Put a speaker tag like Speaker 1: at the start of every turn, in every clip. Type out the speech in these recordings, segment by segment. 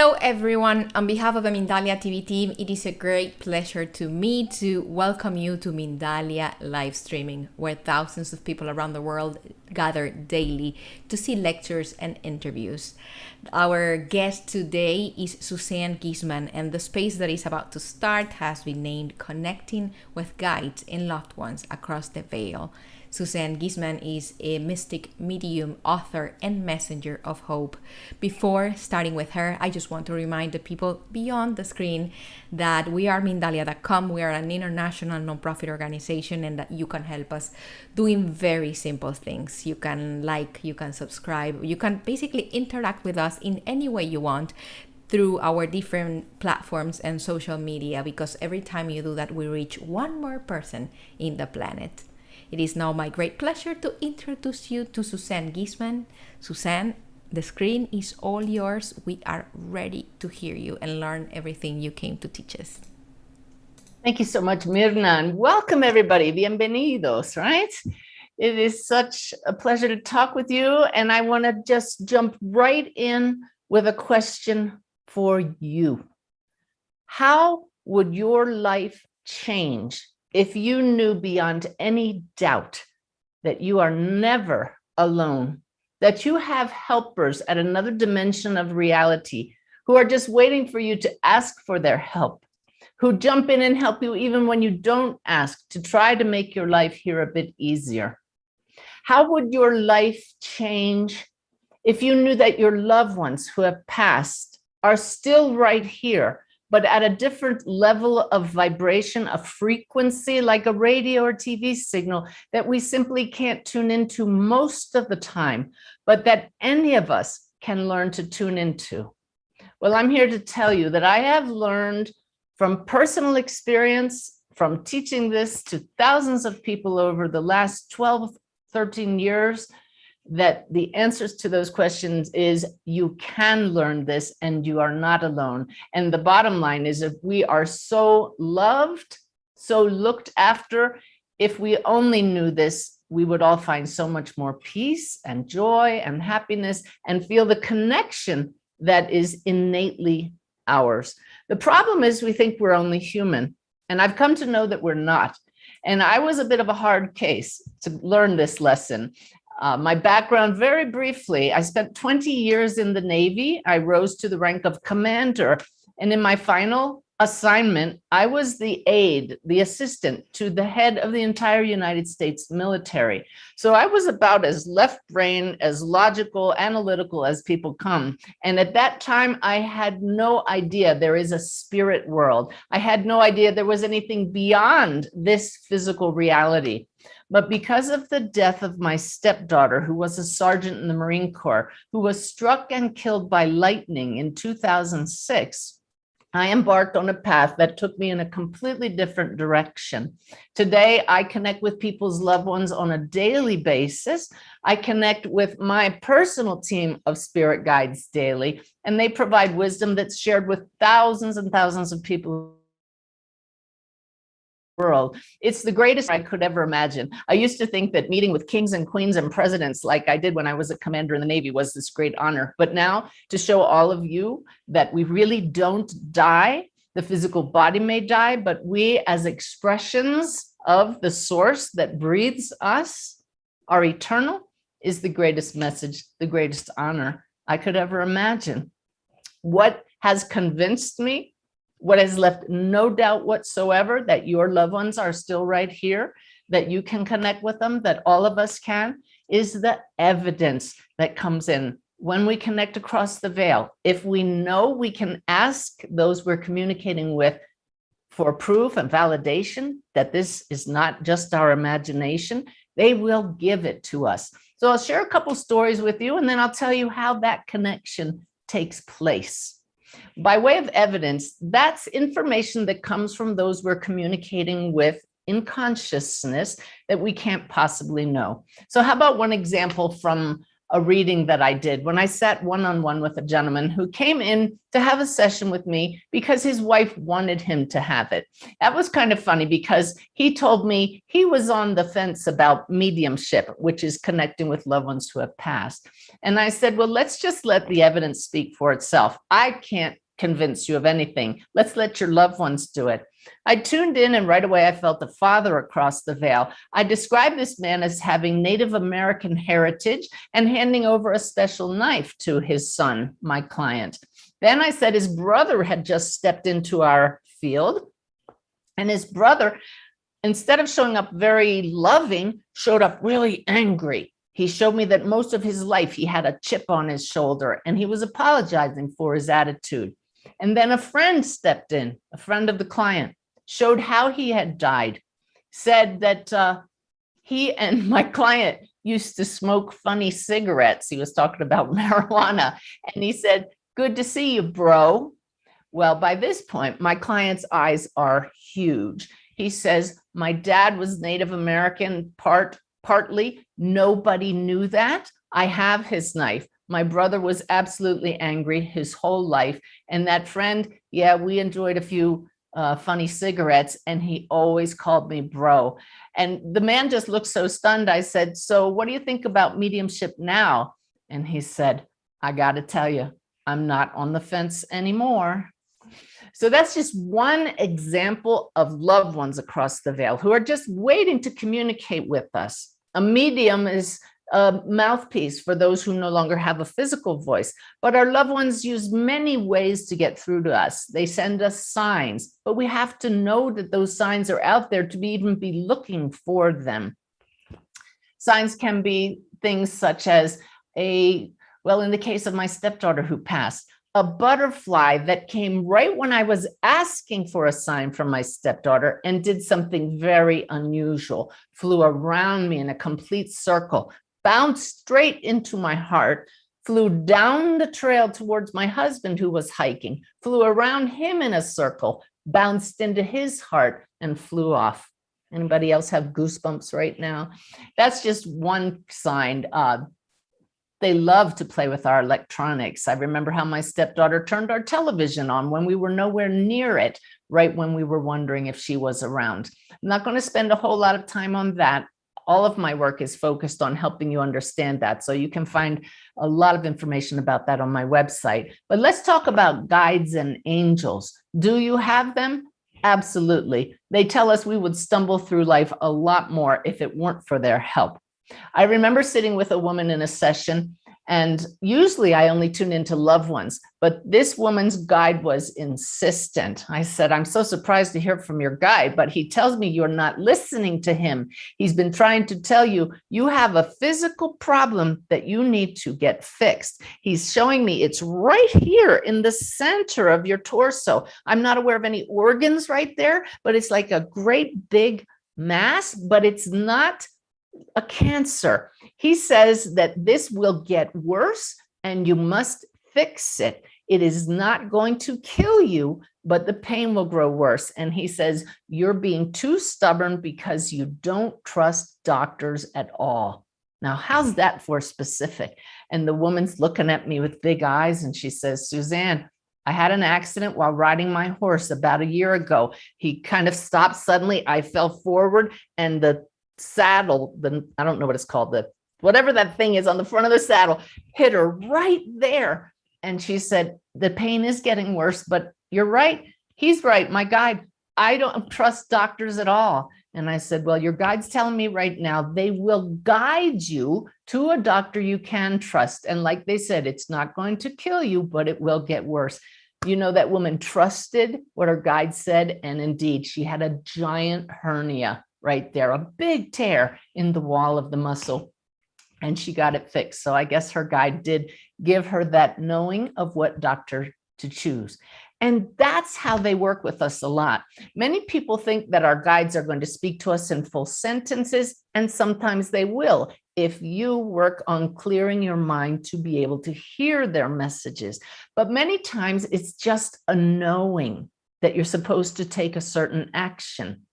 Speaker 1: Hello, everyone. On behalf of the Mindalia TV team, it is a great pleasure to me to welcome you to Mindalia live streaming, where thousands of people around the world gather daily to see lectures and interviews. Our guest today is Suzanne Giesemann, and the space that is about to start has been named Connecting with Guides and Loved Ones Across the Veil. Suzanne Giesemann is a mystic, medium, author, and messenger of hope. Before starting with her, I just want to remind the people beyond the screen that we are Mindalia.com. We are an international nonprofit organization, and that you can help us doing very simple things. You can like, you can subscribe, you can basically interact with us in any way you want through our different platforms and social media, because every time you do that, we reach one more person in the planet. It is now my great pleasure to introduce you to Suzanne Giesemann. Suzanne, the screen is all yours. We are ready to hear you and learn everything you came to teach us.
Speaker 2: Thank you so much, Mirna, and welcome everybody. Bienvenidos, right? It is such a pleasure to talk with you, and I want to just jump right in with a question for you. How would your life change if you knew beyond any doubt that you are never alone, that you have helpers at another dimension of reality who are just waiting for you to ask for their help, who jump in and help you even when you don't ask, to try to make your life here a bit easier? How would your life change if you knew that your loved ones who have passed are still right here, but at a different level of vibration, a frequency, like a radio or TV signal that we simply can't tune into most of the time, but that any of us can learn to tune into? Well, I'm here to tell you that I have learned from personal experience, from teaching this to thousands of people over the last 12, 13 years, that the answers to those questions is you can learn this and you are not alone. And the bottom line is, if we are so loved, so looked after, if we only knew this, we would all find so much more peace and joy and happiness and feel the connection that is innately ours. The problem is we think we're only human, and I've come to know that we're not. And I was a bit of a hard case to learn this lesson. My background, very briefly, I spent 20 years in the Navy. I rose to the rank of commander. And in my final assignment, I was the aide, the assistant to the head of the entire United States military. So I was about as left brain, as logical, analytical as people come. And at that time, I had no idea there is a spirit world. I had no idea there was anything beyond this physical reality. But because of the death of my stepdaughter, who was a sergeant in the Marine Corps, who was struck and killed by lightning in 2006, I embarked on a path that took me in a completely different direction. Today, I connect with people's loved ones on a daily basis. I connect with my personal team of spirit guides daily, and they provide wisdom that's shared with thousands and thousands of people. World. It's the greatest I could ever imagine. I used to think that meeting with kings and queens and presidents, like I did when I was a commander in the Navy, was this great honor. But now, to show all of you that we really don't die, the physical body may die, but we as expressions of the source that breathes us are eternal, is the greatest message, the greatest honor I could ever imagine. What has convinced me, what has left no doubt whatsoever, that your loved ones are still right here, that you can connect with them, that all of us can, is the evidence that comes in when we connect across the veil. If we know we can ask those we're communicating with for proof and validation that this is not just our imagination, they will give it to us. So I'll share a couple stories with you, and then I'll tell you how that connection takes place. By way of evidence, that's information that comes from those we're communicating with in consciousness that we can't possibly know. So how about one example from a reading that I did when I sat one-on-one with a gentleman who came in to have a session with me because his wife wanted him to have it. That was kind of funny because he told me he was on the fence about mediumship, which is connecting with loved ones who have passed. And I said, well, let's just let the evidence speak for itself. I can't convince you of anything. Let's let your loved ones do it. I tuned in and right away I felt a father across the veil. I described this man as having Native American heritage and handing over a special knife to his son, my client. Then I said his brother had just stepped into our field, and his brother, instead of showing up very loving, showed up really angry. He showed me that most of his life he had a chip on his shoulder and he was apologizing for his attitude. And then a friend stepped in, a friend of the client, showed how he had died, said that he and my client used to smoke funny cigarettes. He was talking about marijuana. And he said, good to see you, bro. Well, by this point, my client's eyes are huge. He says, my dad was Native American partly. Nobody knew that. I have his knife. My brother was absolutely angry his whole life. And that friend, yeah, we enjoyed a few funny cigarettes, and he always called me bro. And the man just looked so stunned. I said, so what do you think about mediumship now? And he said, I got to tell you, I'm not on the fence anymore. So that's just one example of loved ones across the veil who are just waiting to communicate with us. A medium is a mouthpiece for those who no longer have a physical voice, but our loved ones use many ways to get through to us. They send us signs, but we have to know that those signs are out there to even be looking for them. Signs can be things such as well, in the case of my stepdaughter who passed, a butterfly that came right when I was asking for a sign from my stepdaughter and did something very unusual, flew around me in a complete circle, bounced straight into my heart, flew down the trail towards my husband who was hiking, flew around him in a circle, bounced into his heart and flew off. Anybody else have goosebumps right now? That's just one sign. They love to play with our electronics. I remember how my stepdaughter turned our television on when we were nowhere near it, right when we were wondering if she was around. I'm not going to spend a whole lot of time on that. All of my work is focused on helping you understand that. So you can find a lot of information about that on my website. But let's talk about guides and angels. Do you have them? Absolutely. They tell us we would stumble through life a lot more if it weren't for their help. I remember sitting with a woman in a session, and usually I only tune into loved ones, but this woman's guide was insistent. I said, I'm so surprised to hear from your guide, but he tells me you're not listening to him. He's been trying to tell you, you have a physical problem that you need to get fixed. He's showing me it's right here in the center of your torso. I'm not aware of any organs right there, but it's like a great big mass, but it's not a cancer. He says that this will get worse and you must fix it. It is not going to kill you, but the pain will grow worse. And he says, you're being too stubborn because you don't trust doctors at all. Now, how's that for specific? And the woman's looking at me with big eyes and she says, Suzanne, I had an accident while riding my horse about a year ago. He kind of stopped suddenly. I fell forward and the saddle, I don't know what it's called, whatever that thing is on the front of the saddle, hit her right there. And she said, the pain is getting worse, but you're right. He's right. My guide, I don't trust doctors at all. And I said, well, your guide's telling me right now, they will guide you to a doctor you can trust. And like they said, it's not going to kill you, but it will get worse. You know, that woman trusted what her guide said. And indeed, she had a giant hernia right there, a big tear in the wall of the muscle, and she got it fixed. So I guess her guide did give her that knowing of what doctor to choose. And that's how they work with us a lot. Many people think that our guides are going to speak to us in full sentences, and sometimes they will, if you work on clearing your mind to be able to hear their messages. But many times it's just a knowing. that you're supposed to take a certain action.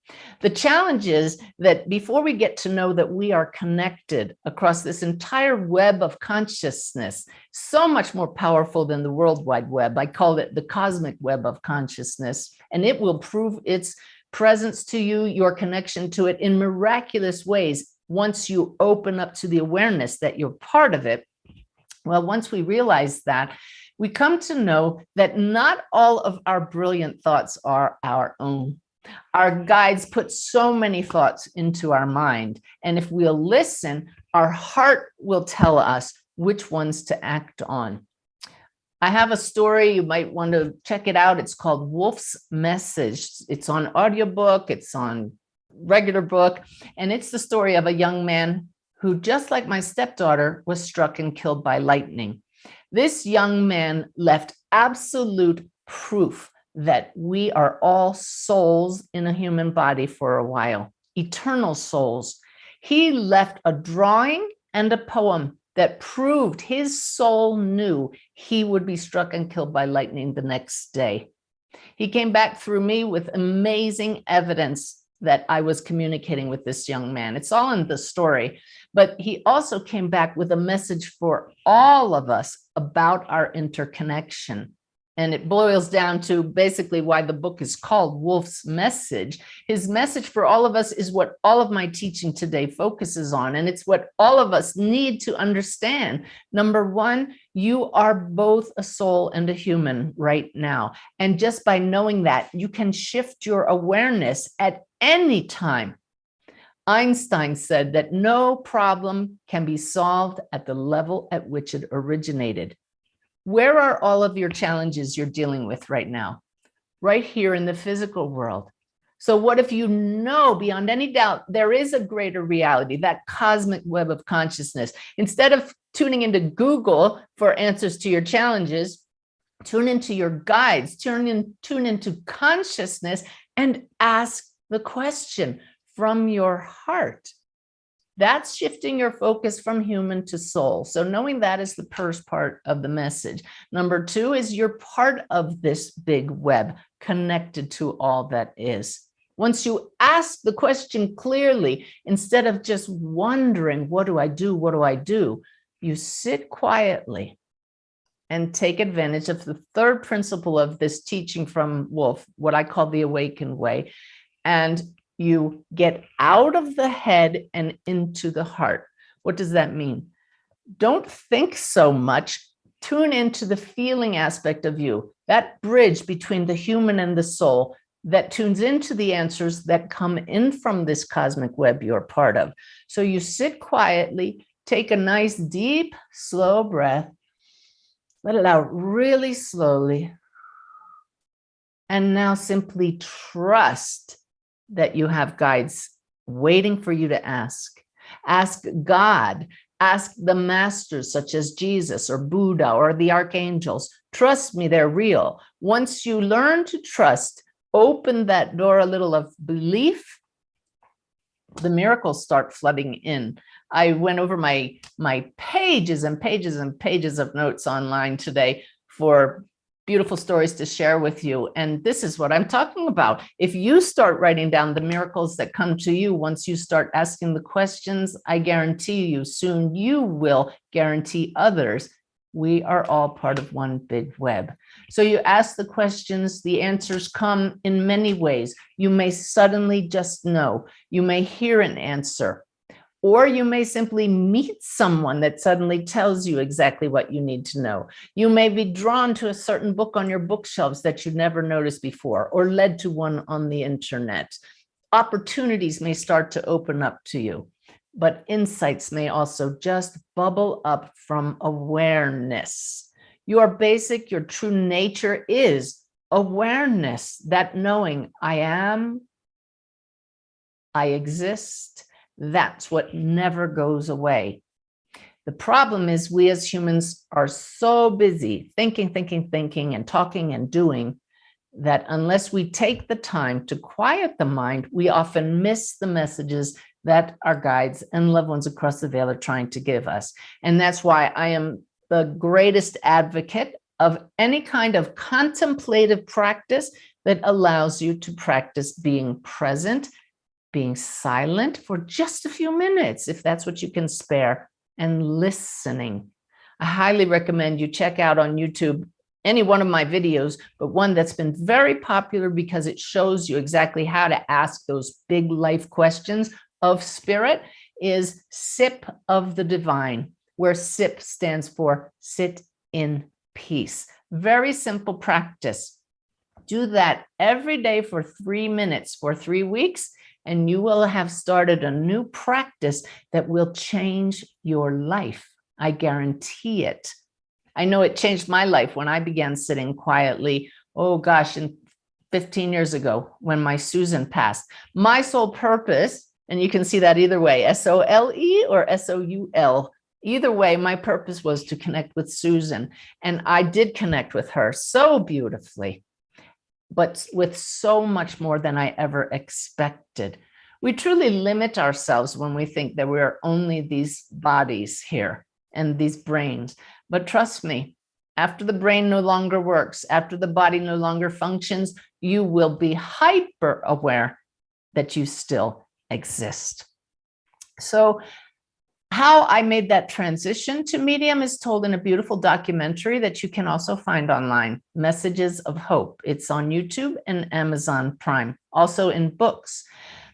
Speaker 2: The challenge is that before we get to know that we are connected across this entire web of consciousness, so much more powerful than the World Wide Web. I call it the cosmic web of consciousness, and it will prove its presence to you, your connection to it in miraculous ways once you open up to the awareness that you're part of it. Well, once we realize that, we come to know that not all of our brilliant thoughts are our own. Our guides put so many thoughts into our mind, and if we'll listen, our heart will tell us which ones to act on. I have a story, you might want to check it out. It's called Wolf's Message. It's on audiobook, it's on regular book, and it's the story of a young man who, just like my stepdaughter, was struck and killed by lightning. This young man left absolute proof that we are all souls in a human body for a while, eternal souls. He left a drawing and a poem that proved his soul knew he would be struck and killed by lightning the next day. He came back through me with amazing evidence that I was communicating with this young man. It's all in the story, but he also came back with a message for all of us about our interconnection. And it boils down to basically why the book is called Wolf's Message. His message for all of us is what all of my teaching today focuses on. And it's what all of us need to understand. Number one, you are both a soul and a human right now. And just by knowing that, you can shift your awareness at any time. Einstein said that no problem can be solved at the level at which it originated. Where are all of your challenges you're dealing with right now? Right here in the physical world. So what if you know beyond any doubt there is a greater reality, that cosmic web of consciousness? Instead of tuning into Google for answers to your challenges, tune into your guides, tune into consciousness and ask the question from your heart. That's shifting your focus from human to soul. So knowing that is the first part of the message. Number two is you're part of this big web connected to all that is. Once you ask the question clearly, instead of just wondering, what do I do? What do I do? You sit quietly and take advantage of the third principle of this teaching from Wolf, what I call the awakened way. And you get out of the head and into the heart. What does that mean? Don't think so much. Tune into the feeling aspect of you, that bridge between the human and the soul that tunes into the answers that come in from this cosmic web you're part of. So you sit quietly, take a nice, deep, slow breath, let it out really slowly. And now simply trust that you have guides waiting for you to ask. Ask God, ask the masters such as Jesus or Buddha or the archangels. Trust me, they're real. Once you learn to trust, open that door a little of belief, the miracles start flooding in. I went over my pages and pages and pages of notes online today for beautiful stories to share with you. And this is what I'm talking about. If you start writing down the miracles that come to you, once you start asking the questions, I guarantee you soon you will guarantee others. We are all part of one big web. So you ask the questions, the answers come in many ways. You may suddenly just know. You may hear an answer. Or you may simply meet someone that suddenly tells you exactly what you need to know. You may be drawn to a certain book on your bookshelves that you'd never noticed before, or led to one on the internet. Opportunities may start to open up to you, but insights may also just bubble up from awareness. Your basic, your true nature is awareness, that knowing I am, I exist. That's what never goes away. The problem is we as humans are so busy thinking and talking and doing that unless we take the time to quiet the mind, we often miss the messages that our guides and loved ones across the veil are trying to give us. And that's why I am the greatest advocate of any kind of contemplative practice that allows you to practice being present, being silent for just a few minutes, if that's what you can spare, and listening. I highly recommend you check out on YouTube any one of my videos, but one that's been very popular because it shows you exactly how to ask those big life questions of spirit is Sip of the Divine, where SIP stands for sit in peace. Very simple practice. Do that every day for 3 minutes for 3 weeks, and you will have started a new practice that will change your life. I guarantee it. I know it changed my life when I began sitting quietly. Oh gosh, 15 years ago when my Susan passed. My sole purpose, and you can see that either way, S-O-L-E or S-O-U-L. Either way, my purpose was to connect with Susan. And I did connect with her so beautifully, but with so much more than I ever expected. We truly limit ourselves when we think that we're only these bodies here and these brains. But trust me, after the brain no longer works, after the body no longer functions, you will be hyper aware that you still exist. So how I made that transition to medium is told in a beautiful documentary that you can also find online, Messages of Hope. It's on YouTube and Amazon Prime, also in books.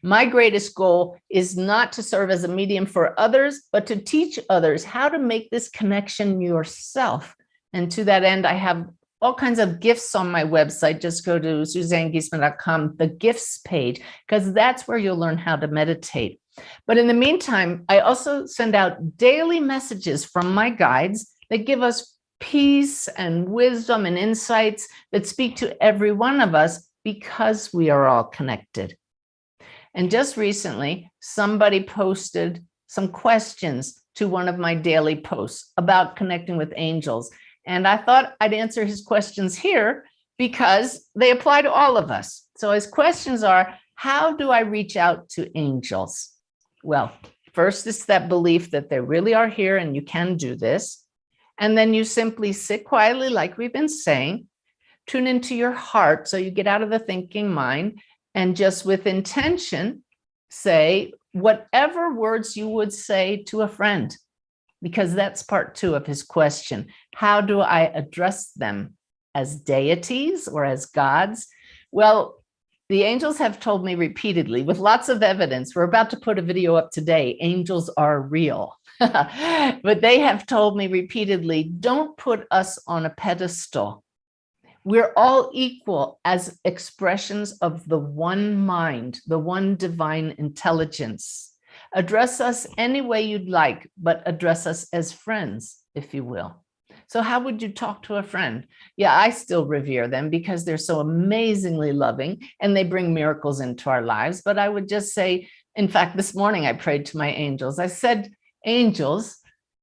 Speaker 2: My greatest goal is not to serve as a medium for others, but to teach others how to make this connection yourself. And to that end, I have all kinds of gifts on my website. Just go to SuzanneGiesemann.com, the gifts page, because that's where you'll learn how to meditate. But in the meantime, I also send out daily messages from my guides that give us peace and wisdom and insights that speak to every one of us because we are all connected. And just recently, somebody posted some questions to one of my daily posts about connecting with angels. And I thought I'd answer his questions here because they apply to all of us. So his questions are, how do I reach out to angels? Well, first it's that belief that they really are here and you can do this. And then you simply sit quietly, like we've been saying, tune into your heart so you get out of the thinking mind, and just with intention, say whatever words you would say to a friend, because that's part 2 of his question. How do I address them? As deities or as gods? Well, the angels have told me repeatedly, with lots of evidence, we're about to put a video up today, angels are real. But they have told me repeatedly, don't put us on a pedestal. We're all equal as expressions of the one mind, the one divine intelligence. Address us any way you'd like, but address us as friends, if you will. So how would you talk to a friend? Yeah, I still revere them because they're so amazingly loving and they bring miracles into our lives. But I would just say, in fact, this morning I prayed to my angels. I said, angels,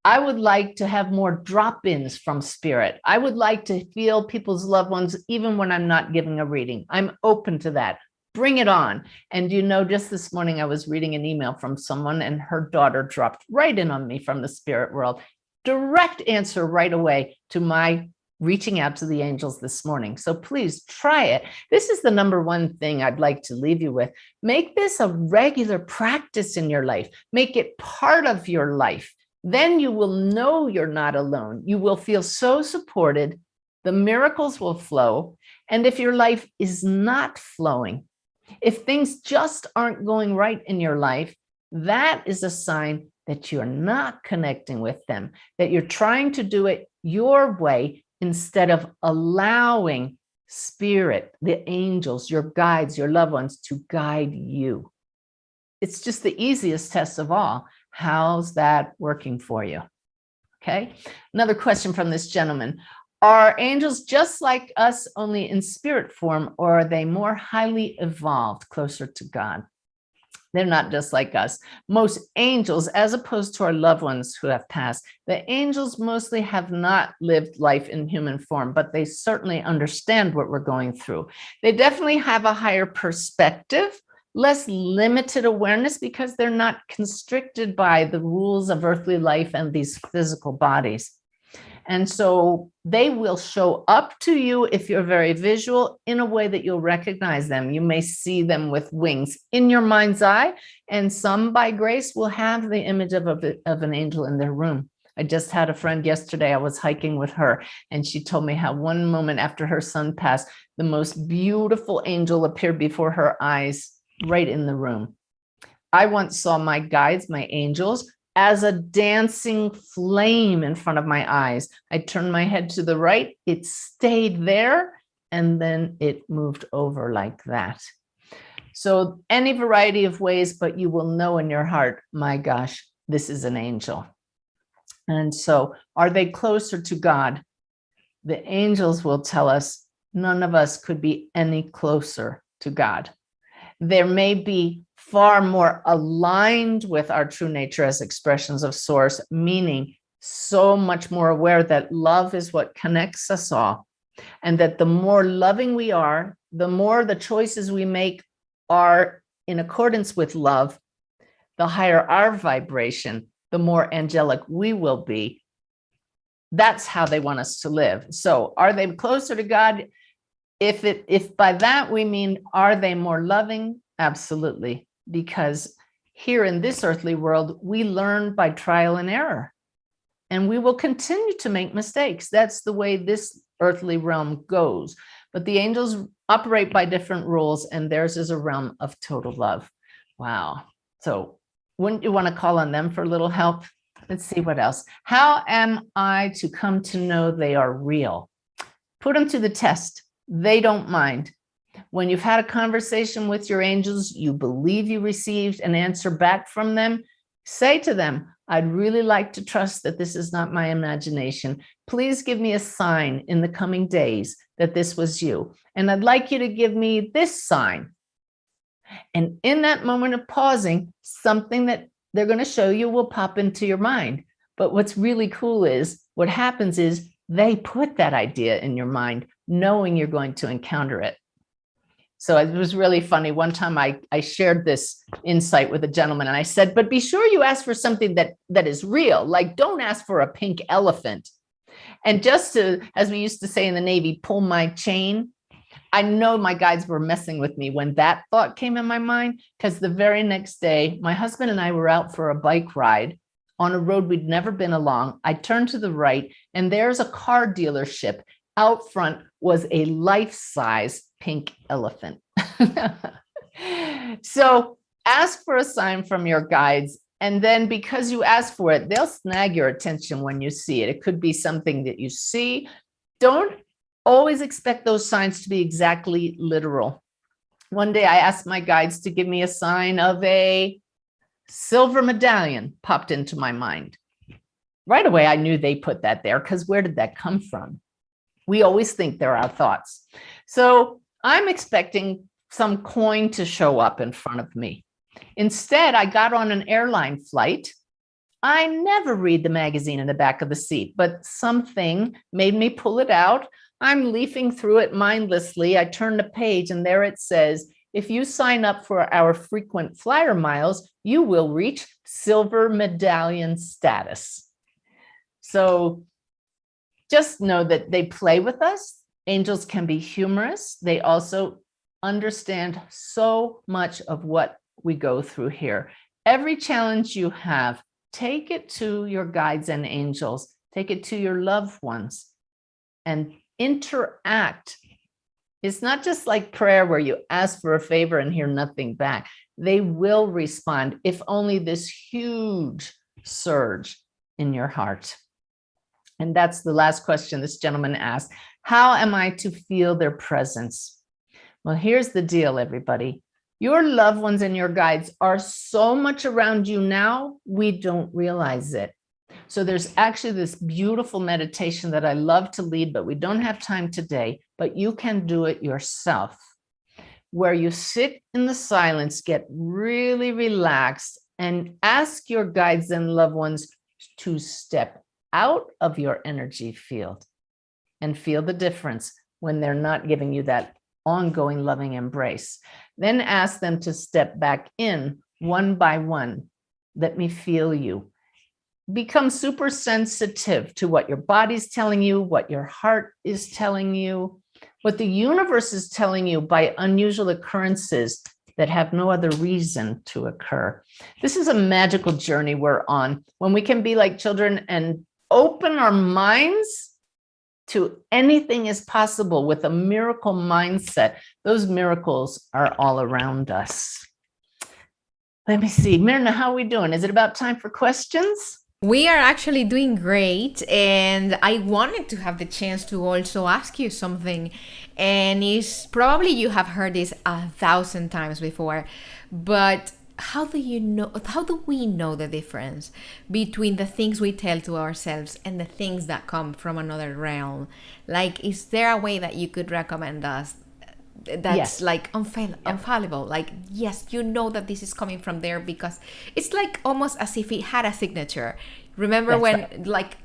Speaker 2: I would like to have more drop-ins from spirit. I would like to feel people's loved ones even when I'm not giving a reading. I'm open to that. Bring it on. And you know, just this morning I was reading an email from someone and her daughter dropped right in on me from the spirit world. Direct answer right away to my reaching out to the angels this morning. So please try it. This is the number one thing I'd like to leave you with. Make this a regular practice in your life. Make it part of your life. Then you will know you're not alone. You will feel so supported. The miracles will flow. And if your life is not flowing, if things just aren't going right in your life, that is a sign that you're not connecting with them, that you're trying to do it your way instead of allowing spirit, the angels, your guides, your loved ones to guide you. It's just the easiest test of all. How's that working for you? Okay. Another question from this gentleman. Are angels just like us, only in spirit form, or are they more highly evolved, closer to God? They're not just like us. Most angels, as opposed to our loved ones who have passed, the angels mostly have not lived life in human form, but they certainly understand what we're going through. They definitely have a higher perspective, less limited awareness, because they're not constricted by the rules of earthly life and these physical bodies. And so they will show up to you if you're very visual in a way that you'll recognize them. You may see them with wings in your mind's eye, and some by grace will have the image of an angel in their room. I just had a friend yesterday, I was hiking with her, and she told me how one moment after her son passed, the most beautiful angel appeared before her eyes right in the room. I once saw my guides, my angels, as a dancing flame in front of my eyes. I turned my head to the right, it stayed there, and then it moved over like that. So any variety of ways, but you will know in your heart, my gosh, this is an angel. And so are they closer to God? The angels will tell us none of us could be any closer to God. There may be far more aligned with our true nature as expressions of source, meaning so much more aware that love is what connects us all. And that the more loving we are, the more the choices we make are in accordance with love, the higher our vibration, the more angelic we will be. That's how they want us to live. So are they closer to God? If by that we mean, are they more loving? Absolutely. Because here in this earthly world, we learn by trial and error. And we will continue to make mistakes. That's the way this earthly realm goes. But the angels operate by different rules, and theirs is a realm of total love. Wow. So wouldn't you want to call on them for a little help? Let's see what else. How am I to come to know they are real? Put them to the test. They don't mind. When you've had a conversation with your angels, you believe you received an answer back from them, say to them, I'd really like to trust that this is not my imagination. Please give me a sign in the coming days that this was you. And I'd like you to give me this sign. And in that moment of pausing, something that they're going to show you will pop into your mind. But what's really cool is what happens is they put that idea in your mind, knowing you're going to encounter it. So it was really funny. One time I shared this insight with a gentleman, and I said, but be sure you ask for something that is real. Like, don't ask for a pink elephant. And just to, as we used to say in the Navy, pull my chain. I know my guides were messing with me when that thought came in my mind, because the very next day, my husband and I were out for a bike ride on a road we'd never been along. I turned to the right, and there's a car dealership. Out front was a life-size pink elephant. So ask for a sign from your guides. And then because you ask for it, they'll snag your attention when you see it. It could be something that you see. Don't always expect those signs to be exactly literal. One day I asked my guides to give me a sign of a silver medallion popped into my mind. Right away, I knew they put that there, because where did that come from? We always think they're our thoughts. So I'm expecting some coin to show up in front of me. Instead, I got on an airline flight. I never read the magazine in the back of the seat, but something made me pull it out. I'm leafing through it mindlessly. I turn the page, and there it says, if you sign up for our frequent flyer miles, you will reach silver medallion status. So just know that they play with us. Angels can be humorous. They also understand so much of what we go through here. Every challenge you have, take it to your guides and angels. Take it to your loved ones and interact. It's not just like prayer where you ask for a favor and hear nothing back. They will respond, if only this huge surge in your heart. And that's the last question this gentleman asked. How am I to feel their presence? Well, here's the deal, everybody. Your loved ones and your guides are so much around you now, we don't realize it. So there's actually this beautiful meditation that I love to lead, but we don't have time today, but you can do it yourself, where you sit in the silence, get really relaxed, and ask your guides and loved ones to step out of your energy field and feel the difference when they're not giving you that ongoing loving embrace. Then ask them to step back in one by one. Let me feel you. become super sensitive to what your body's telling you, what your heart is telling you, what the universe is telling you by unusual occurrences that have no other reason to occur. This is a magical journey we're on when we can be like children and open our minds to anything is possible with a miracle mindset. Those miracles are all around us. Let me see. Myrna, how are we doing? Is it about time for questions?
Speaker 1: We are actually doing great, and I wanted to have the chance to also ask you something. And it's probably you have heard this 1,000 times before, but how do we know the difference between the things we tell to ourselves and the things that come from another realm? Like, is there a way that you could recommend us that's
Speaker 2: Yes.
Speaker 1: like infallible? Like, yes, you know that this is coming from there because it's like almost as if it had a signature. Remember
Speaker 2: That's
Speaker 1: when
Speaker 2: right.
Speaker 1: like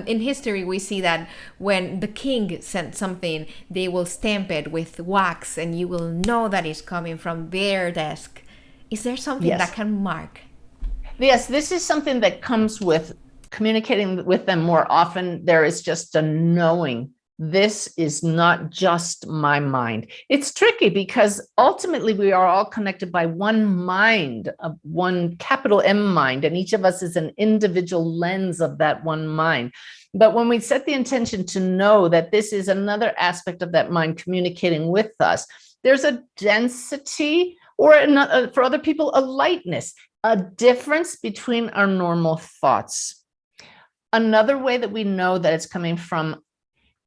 Speaker 1: in history we see that when the king sent something, they will stamp it with wax and you will know that it's coming from their desk. Is there something that
Speaker 2: Yes.
Speaker 1: can mark?
Speaker 2: Yes, this is something that comes with communicating with them more often. There is just a knowing this is not just my mind. It's tricky because ultimately we are all connected by one mind, one capital M mind, and each of us is an individual lens of that one mind. But when we set the intention to know that this is another aspect of that mind communicating with us, there's a density, or for other people, a lightness, a difference between our normal thoughts. Another way that we know that it's coming from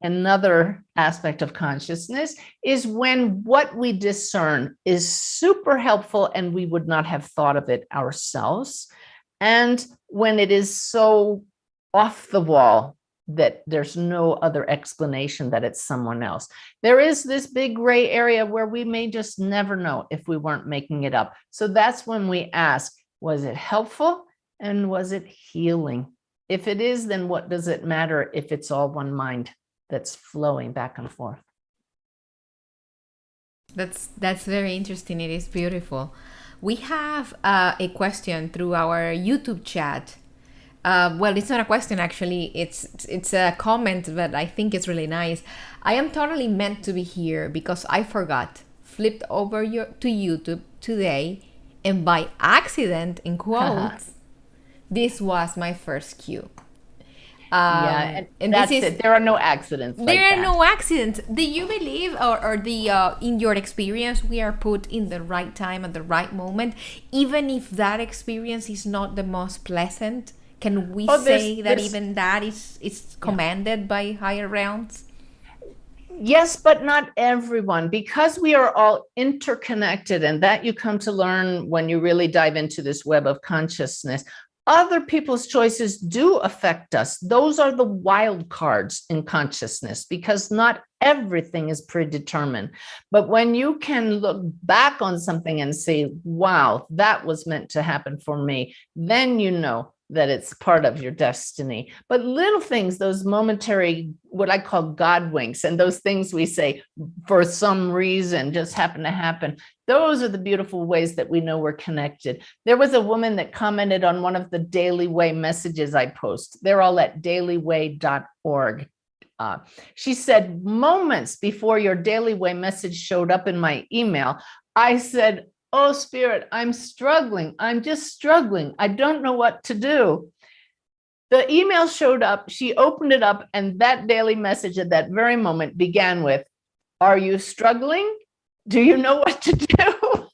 Speaker 2: another aspect of consciousness is when what we discern is super helpful and we would not have thought of it ourselves. And when it is so off the wall that there's no other explanation that it's someone else. There is this big gray area where we may just never know if we weren't making it up. So that's when we ask, was it helpful and was it healing? If it is, then what does it matter if it's all one mind that's flowing back and forth?
Speaker 1: That's very interesting. It is beautiful. We have a question through our YouTube chat. Well, it's not a question actually. It's a comment, but I think it's really nice. I am totally meant to be here because I forgot. Flipped over to YouTube today, and by accident, in quotes, this was my first cue.
Speaker 2: Yeah, and
Speaker 1: this
Speaker 2: that's
Speaker 1: is
Speaker 2: it. There are no accidents like
Speaker 1: there are
Speaker 2: that.
Speaker 1: no accidents. Do you believe, or the in your experience, we are put in the right time at the right moment, even if that experience is not the most pleasant? Can we say that even that is commanded by higher realms?
Speaker 2: Yes, but not everyone, because we are all interconnected, and that you come to learn when you really dive into this web of consciousness. Other people's choices do affect us. Those are the wild cards in consciousness because not everything is predetermined. But when you can look back on something and say, wow, that was meant to happen for me, then you know that it's part of your destiny. But little things, those momentary, what I call God winks, and those things we say for some reason just happen to happen. Those are the beautiful ways that we know we're connected. There was a woman that commented on one of the Daily Way messages I post. They're all at dailyway.org. She said, moments before your Daily Way message showed up in my email, I said, oh, Spirit, I'm struggling. I'm just struggling. I don't know what to do. The email showed up. She opened it up, and that daily message at that very moment began with, are you struggling? Do you know what to do?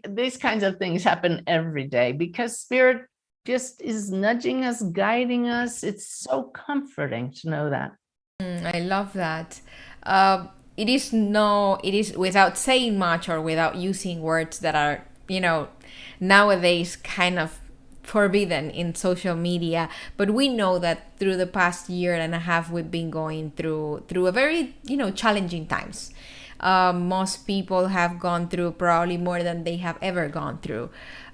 Speaker 2: These kinds of things happen every day because Spirit just is nudging us, guiding us. It's so comforting to know that.
Speaker 1: I love that. It is without saying much or without using words that are, nowadays kind of forbidden in social media, but we know that through the past year and a half we've been going through a very challenging times. Most people have gone through probably more than they have ever gone through.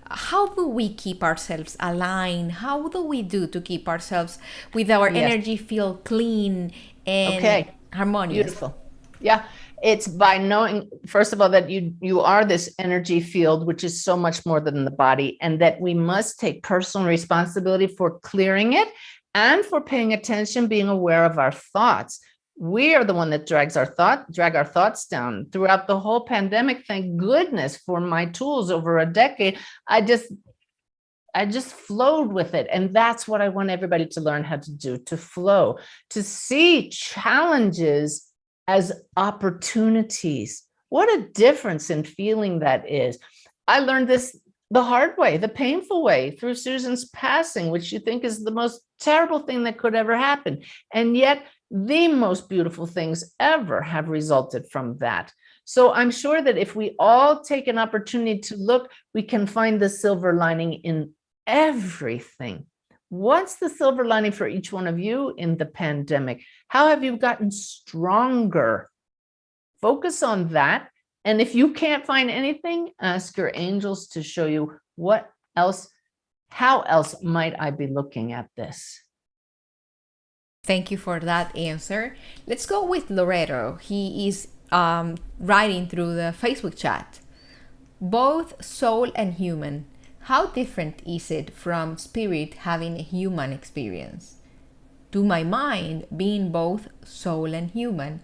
Speaker 1: How do we keep ourselves aligned? How do we do to keep ourselves with our energy feel clean and harmonious?
Speaker 2: Beautiful. Yeah. It's by knowing, first of all, that you are this energy field, which is so much more than the body, and that we must take personal responsibility for clearing it and for paying attention, being aware of our thoughts. We are the one that drag our thoughts down throughout the whole pandemic. Thank goodness for my tools over a decade. I just flowed with it. And that's what I want everybody to learn how to do, to flow, to see challenges as opportunities. What a difference in feeling that is. I learned this the hard way, the painful way, through Susan's passing, which you think is the most terrible thing that could ever happen. And yet the most beautiful things ever have resulted from that. So I'm sure that if we all take an opportunity to look, we can find the silver lining in everything. What's the silver lining for each one of you in the pandemic? How have you gotten stronger? Focus on that. And if you can't find anything, ask your angels to show you what else, how else might I be looking at this?
Speaker 1: Thank you for that answer. Let's go with Loreto. He is writing through the Facebook chat. Both soul and human. How different is it from spirit having a human experience? To my mind, being both soul and human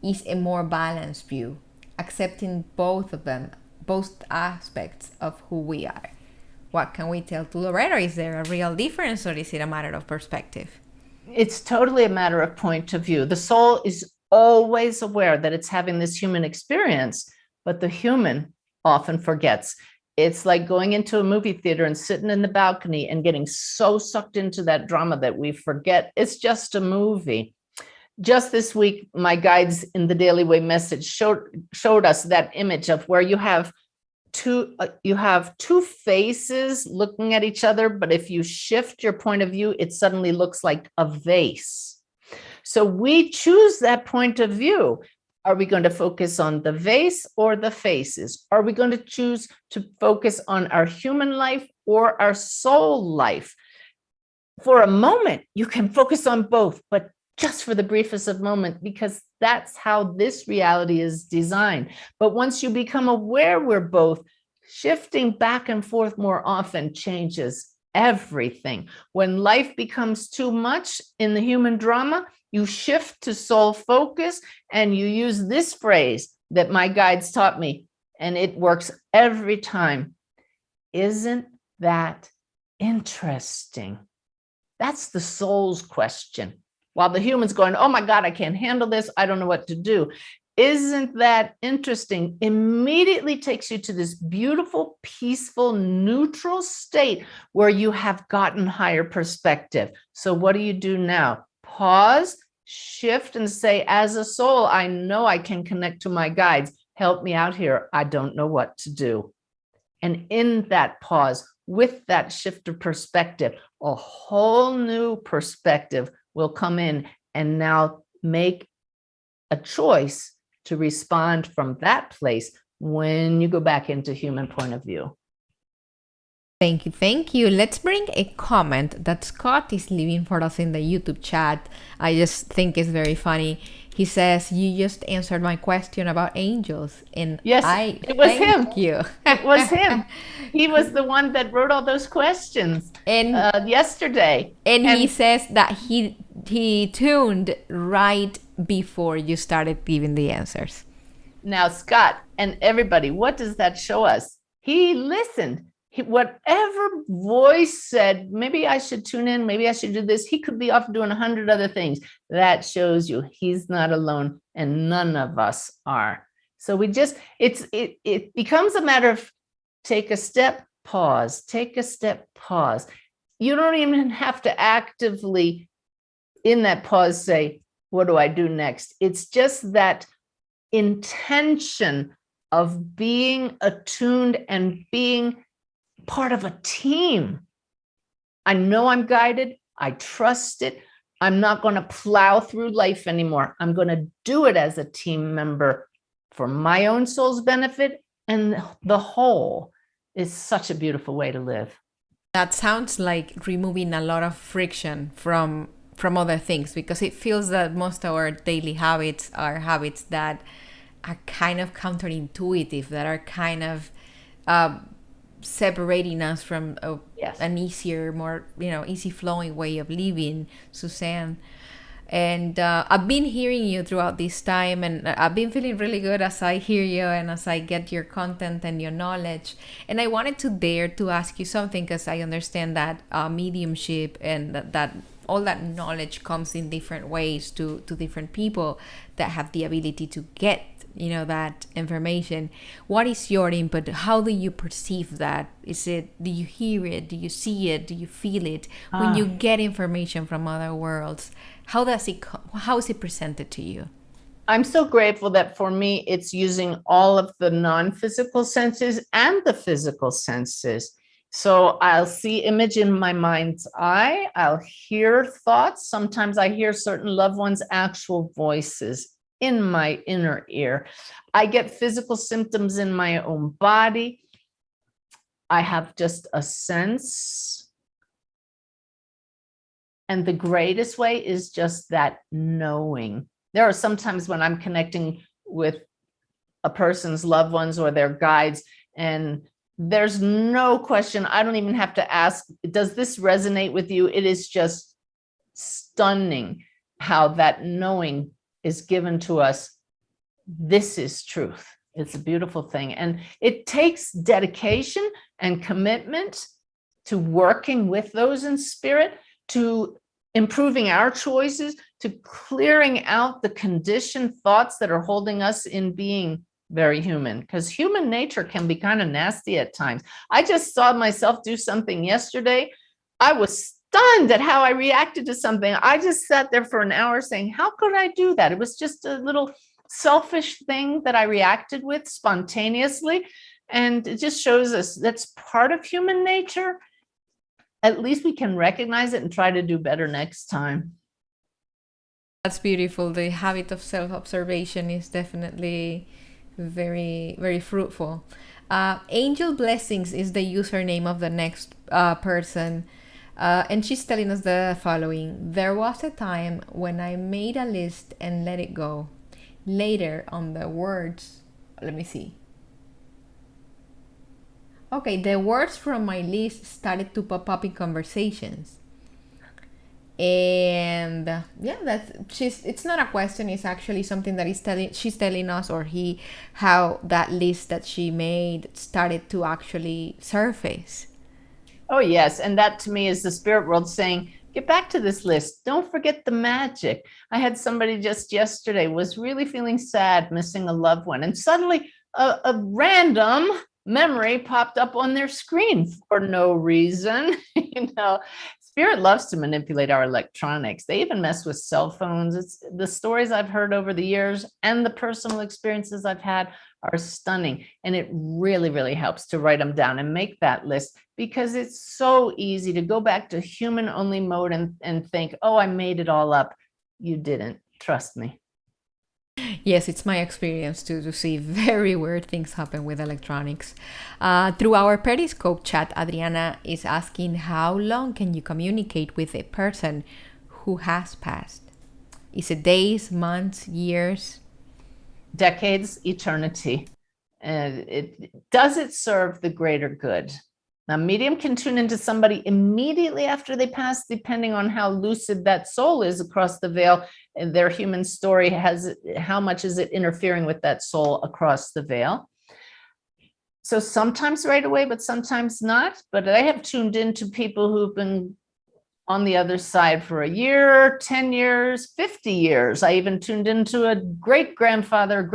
Speaker 1: is a more balanced view, accepting both of them, both aspects of who we are. What can we tell to Loreto? Is there a real difference, or is it a matter of perspective?
Speaker 2: It's totally a matter of point of view. The soul is always aware that it's having this human experience, but the human often forgets. It's like going into a movie theater and sitting in the balcony and getting so sucked into that drama that we forget it's just a movie. Just this week, my guides in the Daily Way message showed us that image of where you have two faces looking at each other, but if you shift your point of view, it suddenly looks like a vase. So we choose that point of view. Are we going to focus on the vase or the faces? Are we going to choose to focus on our human life or our soul life? For a moment, you can focus on both, but just for the briefest of moment, because that's how this reality is designed. But once you become aware we're both, shifting back and forth more often changes everything. When life becomes too much in the human drama, you shift to soul focus and you use this phrase that my guides taught me, and it works every time. Isn't that interesting? That's the soul's question. While the human's going, oh my God, I can't handle this. I don't know what to do. Isn't that interesting? Immediately takes you to this beautiful, peaceful, neutral state where you have gotten higher perspective. So what do you do now? Pause, shift, and say, as a soul, I know I can connect to my guides. Help me out here. I don't know what to do. And in that pause, with that shift of perspective, a whole new perspective will come in and now make a choice to respond from that place when you go back into human point of view.
Speaker 1: Thank you. Thank you. Let's bring a comment that Scott is leaving for us in the YouTube chat. I just think it's very funny. He says, you just answered my question about angels. And
Speaker 2: yes, it was him.
Speaker 1: Thank you.
Speaker 2: It was him. He was the one that wrote all those questions yesterday.
Speaker 1: And he says that he tuned right before you started giving the answers.
Speaker 2: Now, Scott and everybody, what does that show us? He listened. Whatever voice said, maybe I should tune in, maybe I should do this, he could be off doing 100 other things. That shows you he's not alone, and none of us are. So it becomes a matter of take a step, pause, take a step, pause. You don't even have to actively in that pause say, what do I do next? It's just that intention of being attuned and being part of a team. I know I'm guided. I trust it. I'm not going to plow through life anymore. I'm going to do it as a team member for my own soul's benefit, and the whole is such a beautiful way to live.
Speaker 1: That sounds like removing a lot of friction from other things, because it feels that most of our daily habits are habits that are kind of counterintuitive, that are kind of separating us from
Speaker 2: Yes.
Speaker 1: an easier, more, easy flowing way of living, Suzanne. And I've been hearing you throughout this time, and I've been feeling really good as I hear you and as I get your content and your knowledge. And I wanted to dare to ask you something, because I understand that mediumship and that all that knowledge comes in different ways to different people that have the ability to get that information. What is your input? How do you perceive that? Do you hear it? Do you see it? Do you feel it when you get information from other worlds? How is it presented to you?
Speaker 2: I'm so grateful that for me, it's using all of the non-physical senses and the physical senses. So I'll see image in my mind's eye. I'll hear thoughts. Sometimes I hear certain loved ones' actual voices in my inner ear. I get physical symptoms in my own body. I have just a sense. And the greatest way is just that knowing. There are some times when I'm connecting with a person's loved ones or their guides, and there's no question. I don't even have to ask, does this resonate with you? It is just stunning how that knowing is given to us. This is truth. It's a beautiful thing. And it takes dedication and commitment to working with those in spirit, to improving our choices, to clearing out the conditioned thoughts that are holding us in being very human, because human nature can be kind of nasty at times. I just saw myself do something yesterday. I was stunned at how I reacted to something. I just sat there for an hour saying, how could I do that? It was just a little selfish thing that I reacted with spontaneously. And it just shows us that's part of human nature. At least we can recognize it and try to do better next time.
Speaker 1: That's beautiful. The habit of self-observation is definitely very, very fruitful. Angel Blessings is the username of the next person. And she's telling us the following. There was a time when I made a list and let it go. Later on the words, let me see. Okay, the words from my list started to pop up in conversations. And it's not a question, it's actually something that she's telling us, or how that list that she made started to actually surface.
Speaker 2: Oh, yes. And that to me is the spirit world saying, get back to this list. Don't forget the magic. I had somebody just yesterday was really feeling sad, missing a loved one. And suddenly a random memory popped up on their screen for no reason. Spirit loves to manipulate our electronics. They even mess with cell phones. It's the stories I've heard over the years and the personal experiences I've had are stunning. And it really, really helps to write them down and make that list, because it's so easy to go back to human only mode and think, oh, I made it all up. You didn't. Trust me.
Speaker 1: Yes, it's my experience to see very weird things happen with electronics. Through our Periscope chat, Adriana is asking, how long can you communicate with a person who has passed? Is it days, months, years?
Speaker 2: Decades, eternity. And does it serve the greater good? Now, medium can tune into somebody immediately after they pass, depending on how lucid that soul is across the veil. And their human story how much is it interfering with that soul across the veil? So sometimes right away, but sometimes not. But I have tuned into people who've been on the other side for a year, 10 years, 50 years. I even tuned into a great-grandfather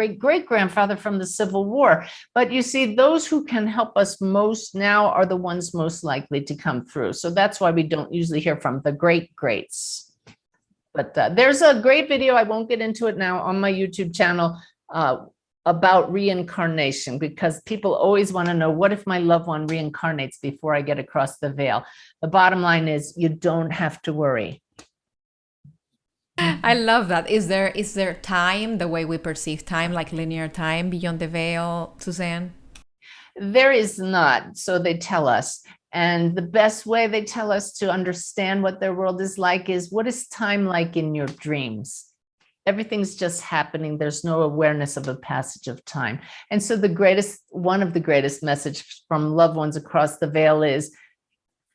Speaker 2: from the Civil War. But you see, those who can help us most now are the ones most likely to come through. So that's why we don't usually hear from the greats. But there's a great video, I won't get into it now, on my YouTube channel about reincarnation, because people always want to know, what if my loved one reincarnates before I get across the veil? The bottom line is, you don't have to worry.
Speaker 1: I love that. Is there time, the way we perceive time, like linear time beyond the veil, Suzanne?
Speaker 2: There is not, so they tell us. And the best way they tell us to understand what their world is like is, what is time like in your dreams? everything's just happening. There's no awareness of the passage of time. And so one of the greatest messages from loved ones across the veil is,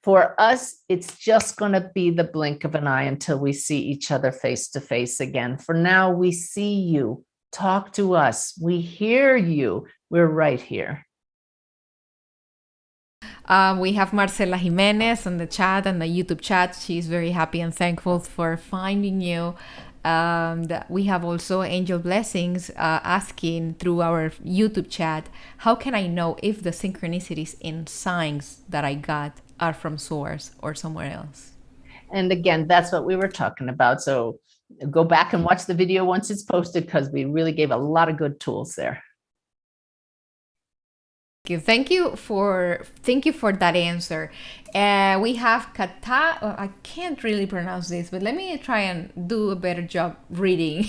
Speaker 2: for us, it's just going to be the blink of an eye until we see each other face to face again. For now, we see you. Talk to us. We hear you. We're right here.
Speaker 1: We have Marcela Jimenez on the chat and the YouTube chat. She's very happy and thankful for finding you. And we have also Angel Blessings asking through our YouTube chat, how can I know if the synchronicities in signs that I got are from source or somewhere else?
Speaker 2: And again, that's what we were talking about. So go back and watch the video once it's posted, because we really gave a lot of good tools there.
Speaker 1: Thank you for that answer. We have Kata. I can't really pronounce this, but let me try and do a better job reading.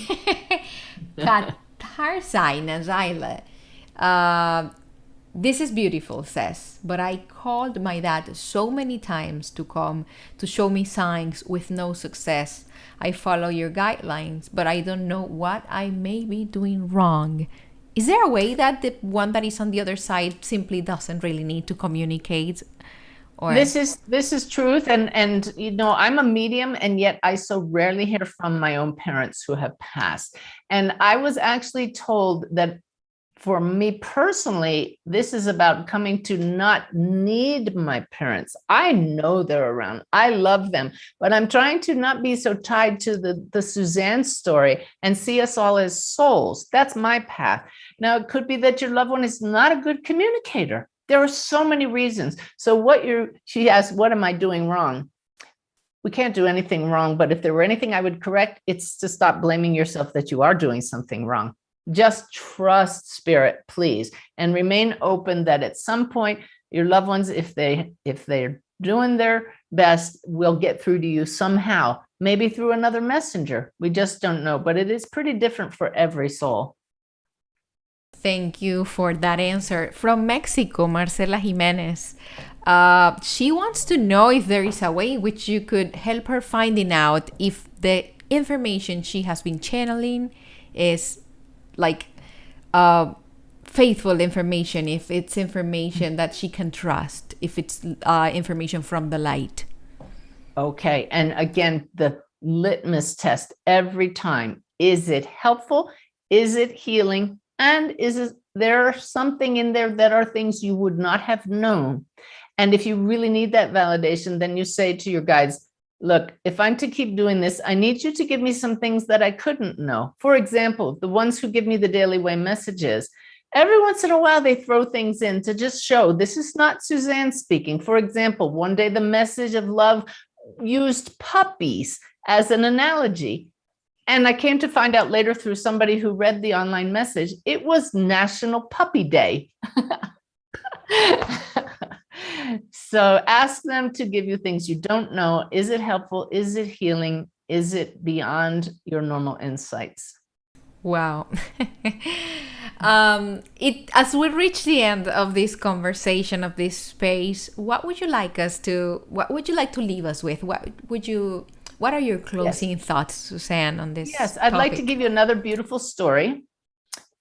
Speaker 1: Katarsai Nazaila. This is beautiful, says, but I called my dad so many times to come to show me signs with no success. I follow your guidelines, but I don't know what I may be doing wrong. Is there a way that the one that is on the other side simply doesn't really need to communicate? Or
Speaker 2: this is truth, and you know, I'm a medium, and yet I so rarely hear from my own parents who have passed. And I was actually told that for me personally, this is about coming to not need my parents. I know they're around. I love them, but I'm trying to not be so tied to the Suzanne story and see us all as souls. That's my path. Now, it could be that your loved one is not a good communicator. There are so many reasons. So she asked, what am I doing wrong? We can't do anything wrong, but if there were anything I would correct, it's to stop blaming yourself that you are doing something wrong. Just trust spirit, please, and remain open that at some point your loved ones, if they're doing their best, will get through to you somehow, maybe through another messenger. We just don't know, but it is pretty different for every soul.
Speaker 1: Thank you for that answer. From Mexico, Marcela Jimenez. She wants to know if there is a way in which you could help her finding out if the information she has been channeling is like faithful information, if it's information that she can trust, if it's information from the light.
Speaker 2: Okay. And again, the litmus test every time, is it helpful? Is it healing? And is there something in there that are things you would not have known? And if you really need that validation, then you say to your guides, look, if I'm to keep doing this, I need you to give me some things that I couldn't know. For example, the ones who give me the Daily Way messages, every once in a while, they throw things in to just show this is not Suzanne speaking. For example, one day the message of love used puppies as an analogy. And I came to find out later through somebody who read the online message, it was National Puppy Day. So ask them to give you things you don't know. Is it helpful? Is it healing? Is it beyond your normal insights?
Speaker 1: Wow. As we reach the end of this conversation, of this space, what would you like to leave us with? What are your closing thoughts, Suzanne, on this?
Speaker 2: Yes, I'd like to give you another beautiful story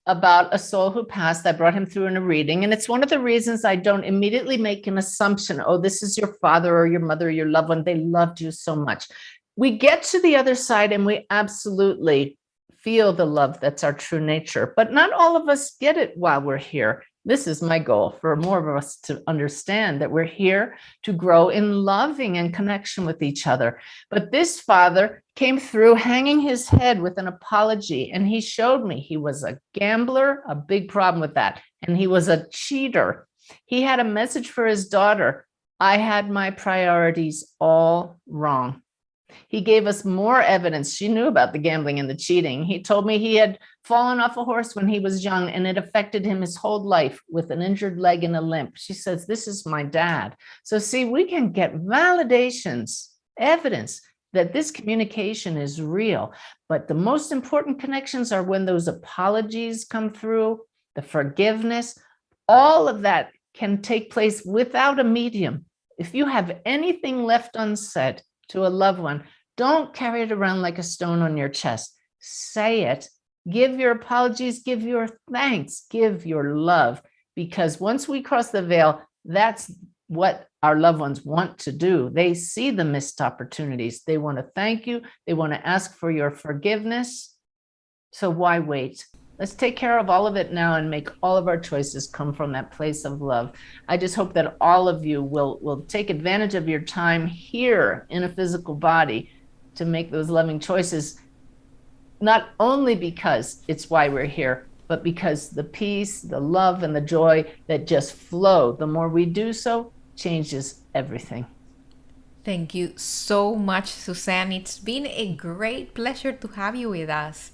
Speaker 2: about a soul who passed. I brought him through in a reading, and it's one of the reasons I don't immediately make an assumption. Oh, this is your father or your mother or your loved one. They loved you so much. We get to the other side and we absolutely feel the love that's our true nature, but not all of us get it while we're here. This is my goal, for more of us to understand that we're here to grow in loving and connection with each other. But this father came through hanging his head with an apology, and he showed me he was a gambler, a big problem with that, and he was a cheater. He had a message for his daughter. I had my priorities all wrong. He gave us more evidence. She knew about the gambling and the cheating. He told me he had fallen off a horse when he was young, and it affected him his whole life with an injured leg and a limp. She says, this is my dad. So see, we can get validations, evidence that this communication is real. But the most important connections are when those apologies come through, the forgiveness, all of that can take place without a medium. If you have anything left unsaid to a loved one, don't carry it around like a stone on your chest. say it. Give your apologies, give your thanks, give your love, because once we cross the veil, that's what our loved ones want to do. They see the missed opportunities. They want to thank you. They want to ask for your forgiveness. So why wait? Let's take care of all of it now and make all of our choices come from that place of love. I just hope that all of you will take advantage of your time here in a physical body to make those loving choices, not only because it's why we're here, but because the peace, the love, and the joy that just flow, the more we do so, changes everything.
Speaker 1: Thank you so much, Suzanne. It's been a great pleasure to have you with us.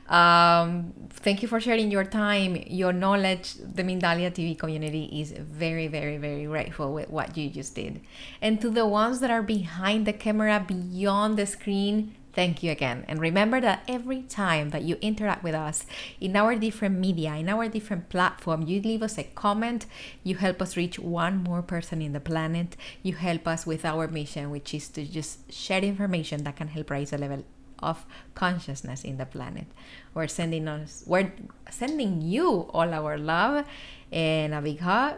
Speaker 1: Thank you for sharing your time, your knowledge. The Mindalia TV community is very, very, very grateful with what you just did. And to the ones that are behind the camera, beyond the screen, thank you again. And remember that every time that you interact with us in our different media, in our different platform, you leave us a comment, you help us reach one more person in the planet. You help us with our mission, which is to just share information that can help raise the level of consciousness in the planet. We're sending you all our love and a big hug,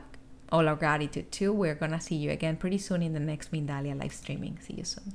Speaker 1: all our gratitude too. We're gonna see you again pretty soon in the next Mindalia live streaming. See you soon.